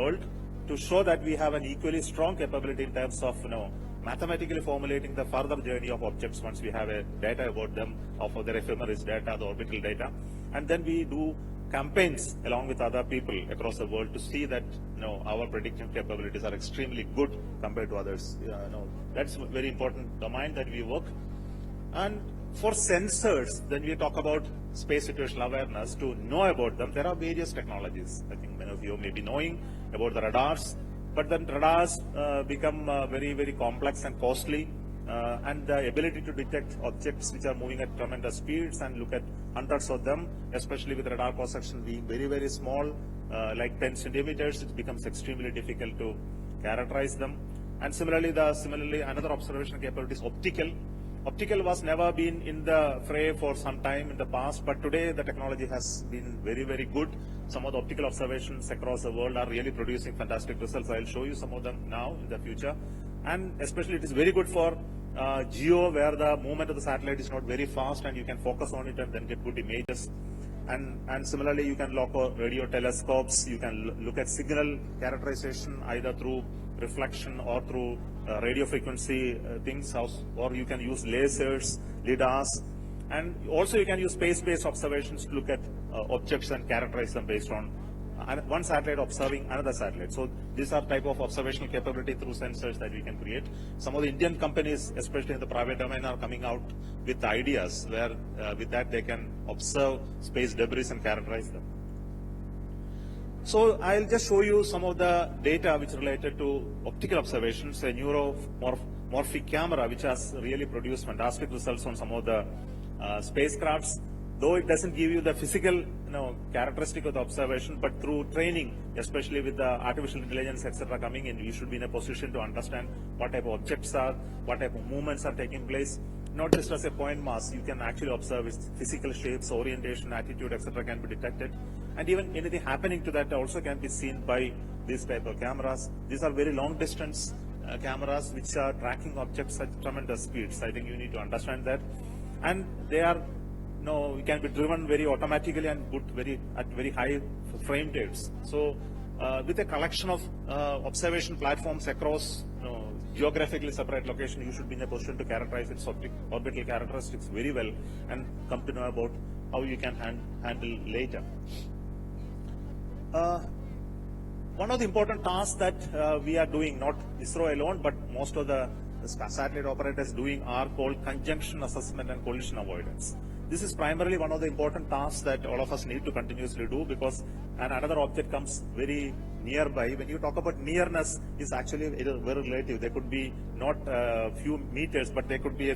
world to show that we have an equally strong capability in terms of mathematically formulating the further journey of objects once we have a data about them, of their ephemeris data, the orbital data, and then we do campaigns along with other people across the world to see that our prediction capabilities are extremely good compared to others. That's a very important domain that we work. And for sensors, then we talk about space situational awareness. To know about them, there are various technologies. I think many of you may be knowing about the radars, but then radars become very, very complex and costly, and the ability to detect objects which are moving at tremendous speeds and look at hundreds of them, especially with radar cross-section being very, very small, like 10 centimeters, it becomes extremely difficult to characterize them. And similarly, another observation capability is optical. Optical was never been in the fray for some time in the past, but today the technology has been very, very good. Some of the optical observations across the world are really producing fantastic results. I'll show you some of them now in the future. And especially it is very good for geo, where the movement of the satellite is not very fast and you can focus on it and then get good images. And similarly, you can look at radio telescopes. You can look at signal characterization either through reflection or through radio frequency things, or you can use lasers, lidars, and also you can use space-based observations to look at objects and characterize them based on one satellite observing another satellite. So these are type of observational capability through sensors that we can create. Some of the Indian companies, especially in the private domain, are coming out with ideas where with that they can observe space debris and characterize them. So I'll just show you some of the data which related to optical observations, a neuromorphic camera which has really produced fantastic results on some of the spacecrafts. Though it doesn't give you the physical characteristic of the observation, but through training, especially with the artificial intelligence, etc. coming in, we should be in a position to understand what type of objects are, what type of movements are taking place. Not just as a point mass, you can actually observe its physical shapes, orientation, attitude, etc. can be detected. And even anything happening to that also can be seen by these type of cameras. These are very long distance cameras which are tracking objects at tremendous speeds. I think you need to understand that. And they are it can be driven very automatically and put at very high frame rates. So with a collection of observation platforms across geographically separate location, you should be in a position to characterize its orbital characteristics very well and come to know about how you can handle later. One of the important tasks that we are doing, not Isro alone, but most of the satellite operators doing, are called conjunction assessment and collision avoidance. This is primarily one of the important tasks that all of us need to continuously do, because another object comes very nearby. When you talk about nearness, is actually very relative. They could be not a few meters, but they could be a